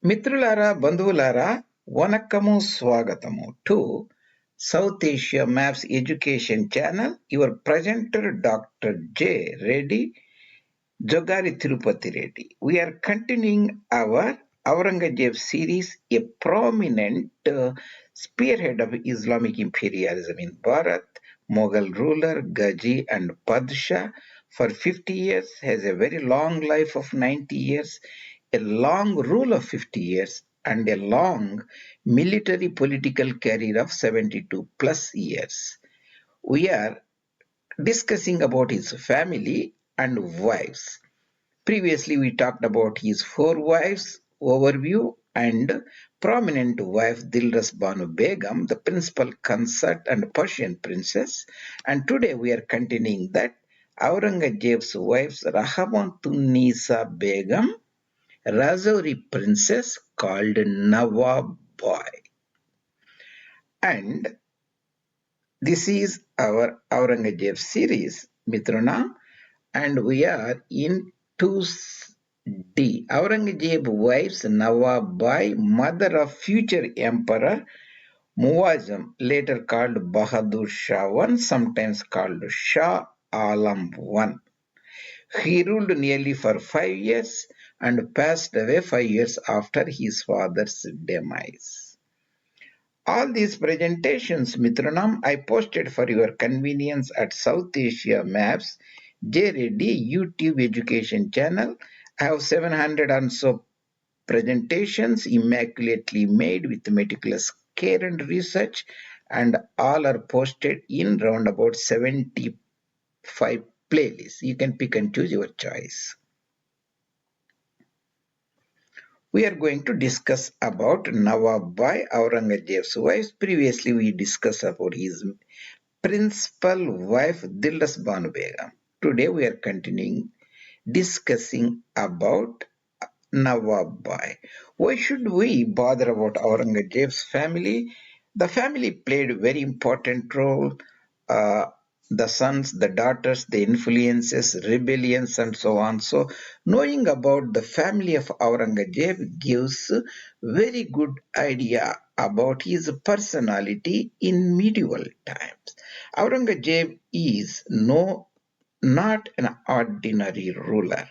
మిత్రులారా, బంధువులారా, వనక్కము స్వాగతము to South Asia Maps Education Channel. Your presenter Dr. J. Reddy, Jogari Tirupati Reddy. We are continuing our Aurangzeb series, a prominent spearhead of Islamic imperialism in Bharat, Mughal ruler Ghazi and Padshah for 50 years, has a very long life of 90 years, a long rule of 50 years, and a long military political career of 72 plus years. We are discussing about his family and wives. Previously, we talked about his four wives overview and prominent wife Dilras Banu Begum, the principal consort and Persian princess. And today we are continuing that Aurangzeb's wives Rahmatunnisa Begum, Rajouri princess called Nawab Boy. And this is our Aurangzeb series, Mitrana, and we are in 2D. Aurangzeb wives Nawab Bai, mother of future emperor Muazzam, later called Bahadur Shah I, sometimes called Shah Alam I. He ruled nearly for 5 years and passed away 5 years after his father's demise. All these presentations, Mitranam, I posted for your convenience at South Asia Maps J. Reddy YouTube education channel. I have 700 or so presentations immaculately made with meticulous care and research, and all are posted in round about 75 playlists. You can pick and choose your choice. We are going to discuss about Nawab Bai, Aurangzeb's wife. Previously, we discussed about his principal wife Dilras Banu Begum. Today, we are continuing discussing about Nawab Bai. Why should we bother about Aurangzeb's family? The family played a very important role. The sons, the daughters, the influences, rebellions, and so on. So, knowing about the family of Aurangzeb gives very good idea about his personality in medieval times. Aurangzeb is not an ordinary ruler.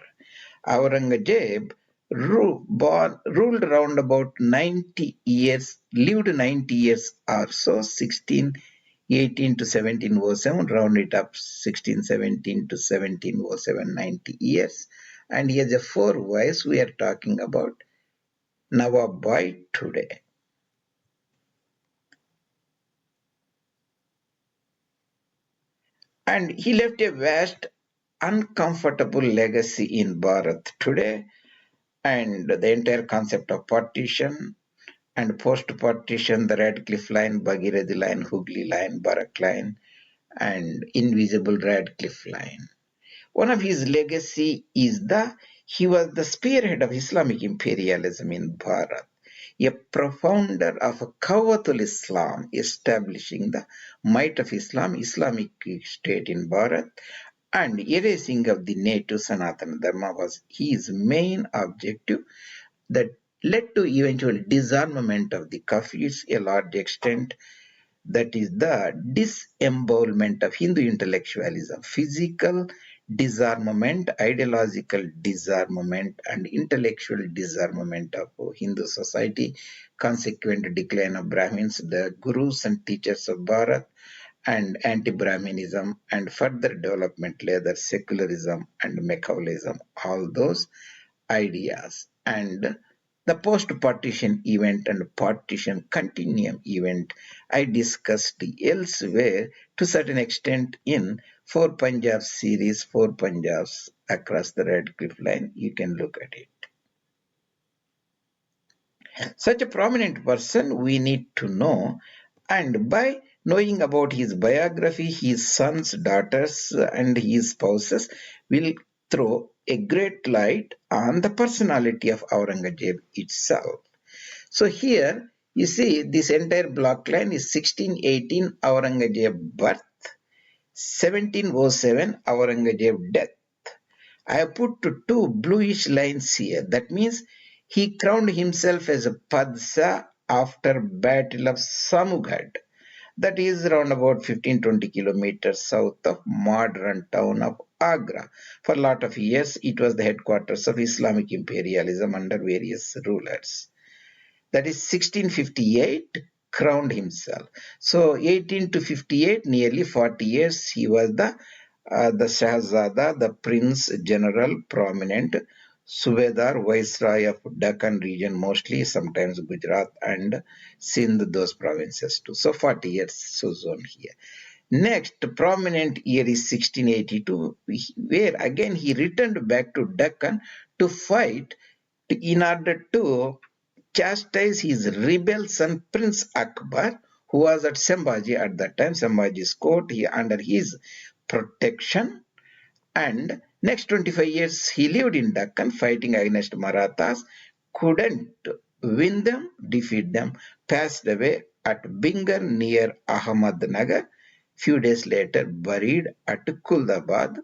Aurangzeb ruled around about 90 years, lived 90 years or so, 1618 to 1707, round it up, 1617 to 1707, 90 years. And he has a four wives. We are talking about Nawab Bai today. And he left a vast, uncomfortable legacy in Bharat today, and the entire concept of partition and post-partition, the Radcliffe Line, Bhagirathi Line, Hooghly Line, Barak Line, and invisible Radcliffe Line. One of his legacy is he was the spearhead of Islamic imperialism in Bharat, a profounder of Qawatul Islam, establishing the might of Islam, Islamic State in Bharat, and erasing of the native Sanatana Dharma was his main objective, that led to eventual disarmament of the Kafirs, a large extent, that is the disembowelment of Hindu intellectualism, physical disarmament, ideological disarmament, and intellectual disarmament of Hindu society, consequent decline of Brahmins, the gurus and teachers of Bharat, and anti-Brahminism, and further development later secularism and Machiavellism, all those ideas. And the post-partition event and partition continuum event I discussed elsewhere to certain extent in Four Punjab series, Four Punjabs across the Radcliffe Line. You can look at it. Such a prominent person we need to know, and by knowing about his biography, his sons, daughters, and his spouses will throw a great light on the personality of Aurangzeb itself. So here you see this entire block line is 1618 Aurangzeb birth, 1707 Aurangzeb death. I have put two bluish lines here. That means He crowned himself as a Padsa after Battle of Samughat, that is around about 15-20 kilometers south of modern town of Agra. For a lot of years, it was the headquarters of Islamic imperialism under various rulers. That is 1658 crowned himself. So 18 to 58, nearly 40 years, he was the Shahzada, the Prince General, prominent Subedar, Viceroy of Deccan region, mostly sometimes Gujarat and Sindh, those provinces too. So 40 years sojourn here. Next prominent year is 1682, where again he returned back to Deccan to fight in order to chastise his rebel son Prince Akbar, who was at Sambhaji at that time, Sambhaji's court, under his protection. And next 25 years he lived in Deccan fighting against Marathas, couldn't win them, defeat them, passed away at Bingar near Ahmednagar. Few days later buried at Kuldabad,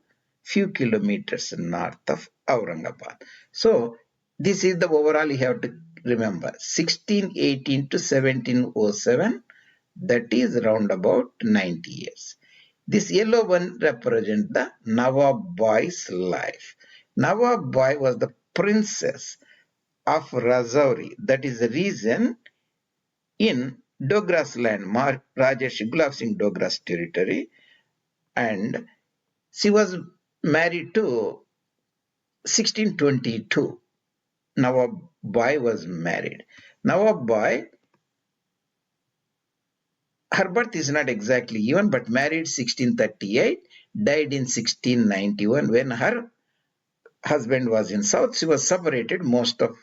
few kilometers north of Aurangabad. So this is the overall you have to remember. 1618 to 1707, that is round about 90 years. This yellow one represents the Nawab Bai's life. Nawab Bai was the princess of Rajouri. That is the reason in Dogra's land, Rajarshi Gulab Singh Dogra's territory, and she was married to 1622. Nawab Bai was married. Nawab Bai, her birth is not exactly even, but married 1638, died in 1691 when her husband was in south. She was separated most of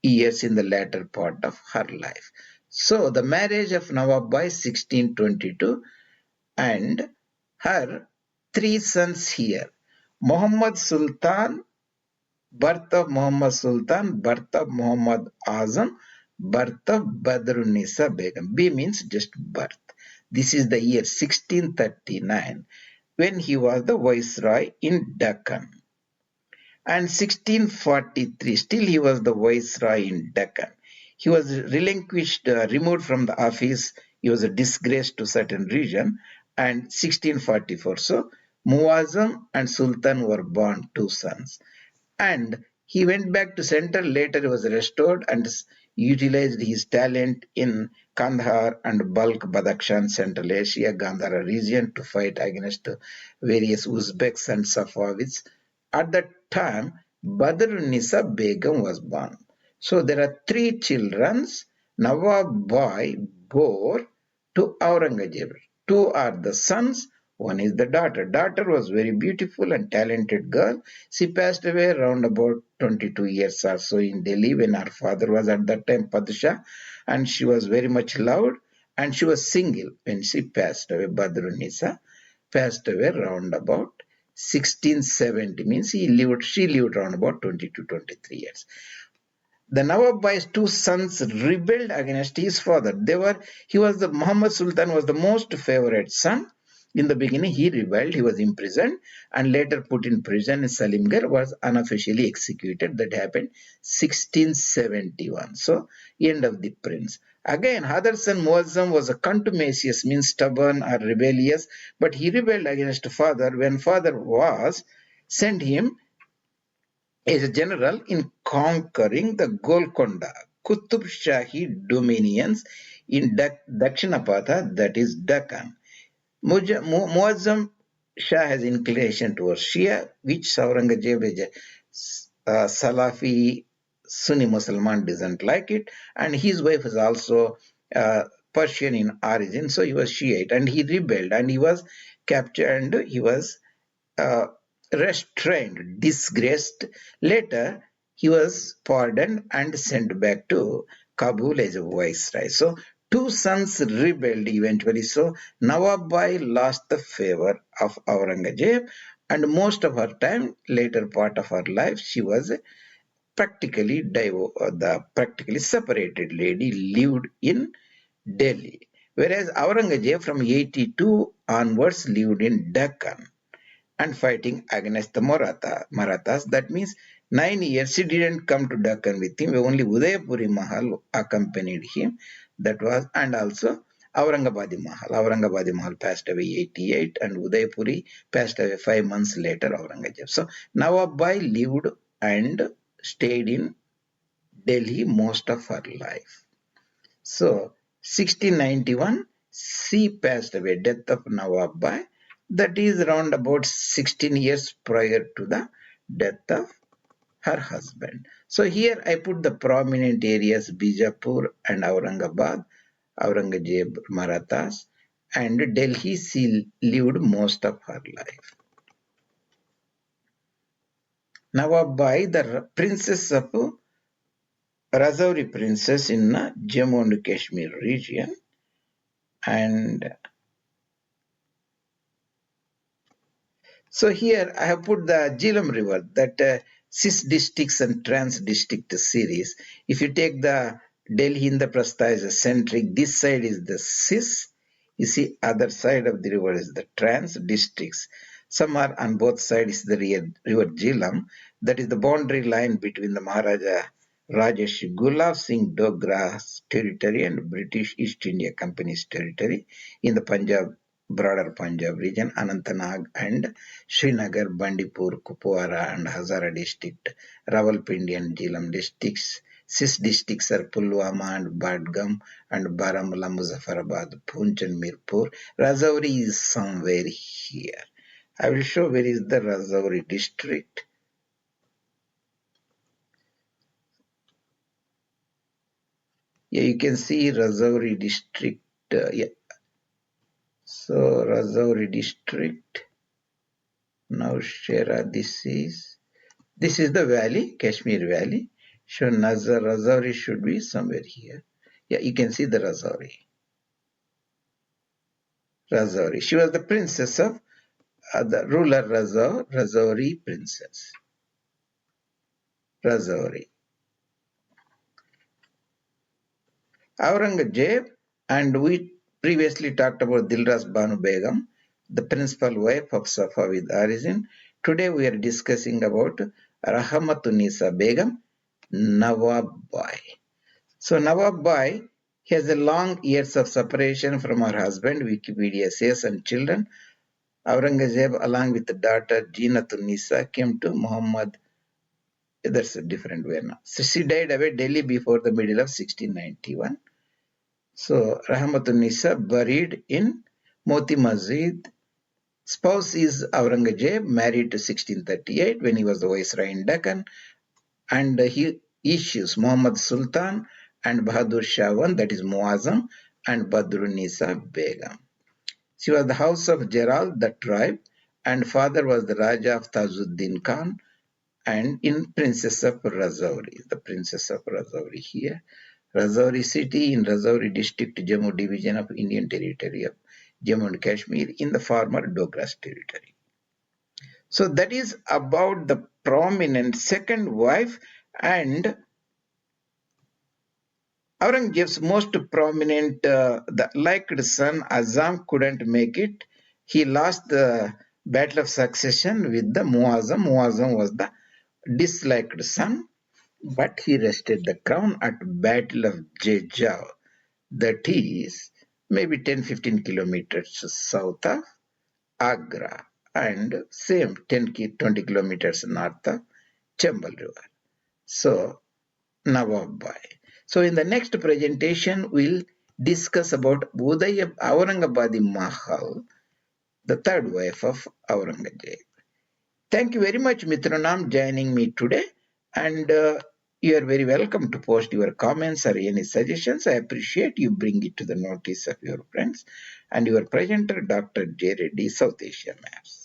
years in the latter part of her life. So the marriage of Nawab Bai 1622 and her three sons here. Muhammad Sultan, birth of Muhammad Sultan, birth of Muhammad Azam, birth of Badrunnisa Begum. B means just birth. This is the year 1639 when he was the viceroy in Deccan. And 1643, still he was the viceroy in Deccan. He was relinquished, removed from the office. He was a disgrace to certain region. And 1644, so Muazzam and Sultan were born, two sons. And he went back to center. Later he was restored and utilized his talent in Kandahar and Balkh, Badakhshan, Central Asia, Gandhara region to fight against various Uzbeks and Safavids. At that time, Badrunnisa Begum was born. So there are three children Nawab Bai bore to Aurangzeb. Two are the sons, one is the daughter. Daughter was very beautiful and talented girl. She passed away around about 22 years or so in Delhi when her father was at that time Padshah, and she was very much loved, and she was single when she passed away. Badrunnisa passed away around about 1670, means she lived around about 20 to 23 years. The Nawab Bai's two sons rebelled against his father. Muhammad Sultan was the most favorite son. In the beginning, he rebelled, he was imprisoned, and later put in prison. Salimgarh was unofficially executed. That happened 1671. So, end of the prince. Again, other son Muazzam was a contumacious, means stubborn or rebellious, but he rebelled against father when father was sent him as a general in conquering the Golconda, Qutub Shahi dominions in Dakshinapatha, that is Deccan. Muazzam Shah has inclination towards Shia, which Aurangzeb is a Salafi Sunni Muslim doesn't like it, and his wife is also Persian in origin, so he was Shiite, and he rebelled, and he was captured, and he was uh, restrained, disgraced. Later, he was pardoned and sent back to Kabul as a viceroy. So, two sons rebelled eventually. So, Nawab Bai lost the favor of Aurangzeb, and most of her time, later part of her life, she was the practically separated lady, lived in Delhi. Whereas Aurangzeb from 82 onwards lived in Deccan, and fighting against the Marathas. That means 9 years he didn't come to Deccan with him. Only Udayapuri Mahal accompanied him. That was, and also Aurangabadi Mahal. Aurangabadi Mahal passed away 88 and Udayapuri passed away 5 months later, Aurangzeb. So Nawab Bai lived and stayed in Delhi most of her life. So 1691, she passed away, death of Nawab Bai. That is around about 16 years prior to the death of her husband. So here I put the prominent areas Bijapur and Aurangabad, Aurangzeb Marathas, and Delhi she lived most of her life. Nawab Bai, the princess of Rajouri princess in Jammu and Kashmir region, and so here I have put the Jhelum River, that Cis districts and trans district series. If you take the Delhi Indraprastha as a centric, this side is the Cis. You see, other side of the river is the trans districts. Some are on both sides the river Jhelum. That is the boundary line between the Maharaja Rajarshi Gulab Singh Dogra's territory and British East India Company's territory in the Punjab, broader Punjab region, Anantnag and Srinagar, Bandipur, Kupwara and Hazara district, Rawalpindi and Jhelum districts. Cis districts are Pulwama and Badgam and Baramulla, Muzaffarabad, Poonch and Mirpur. Rajouri is somewhere here. I will show where is the Rajouri district. Yeah, you can see Rajouri district. Yeah. So Rajouri district. Now Shera, this is the valley, Kashmir Valley. So Rajouri should be somewhere here. Yeah, you can see the Rajouri. Rajouri. She was the princess of the ruler Rajouri princess. Rajouri. Aurangzeb, and we previously talked about Dilras Banu Begum, the principal wife of Safavid origin. Today we are discussing about Rahmatunnisa Begum, Nawab Bai. So Nawab Bai has a long years of separation from her husband, Wikipedia says, and children. Aurangzeb, along with the daughter Jinatunnisa, came to Muhammad. That's a different way now. So she died away Delhi before the middle of 1691. So Rahmatunnisa buried in Moti Masjid. Spouse is Aurangzeb, married to 1638 when he was the viceroy in Deccan, and he issues Muhammad Sultan and Bahadur Shah I, that is Muazzam, and Badrunnisa Begum. She was the house of Jeral, the tribe, and father was the Raja of Tajuddin Khan, and in Princess of Rajouri, the Princess of Rajouri here. Rajouri city in Rajouri district, Jammu division of Indian territory of Jammu and Kashmir in the former Dogras territory. So that is about the prominent second wife, and Aurangzeb's most prominent, the liked son Azam couldn't make it. He lost the battle of succession with the Muazzam. Muazzam was the disliked son, but he wrested the crown at Battle of Jejau. That is maybe 10-15 kilometers south of Agra and same 10-20 kilometers north of Chambal River. So Nawab Bai. So in the next presentation, we'll discuss about Aurangabadi Mahal, the third wife of Aurangzeb. Thank you very much, Mitranam, joining me today. And you are very welcome to post your comments or any suggestions. I appreciate you bring it to the notice of your friends. And your presenter, Dr. J. Reddy, South Asia Maps.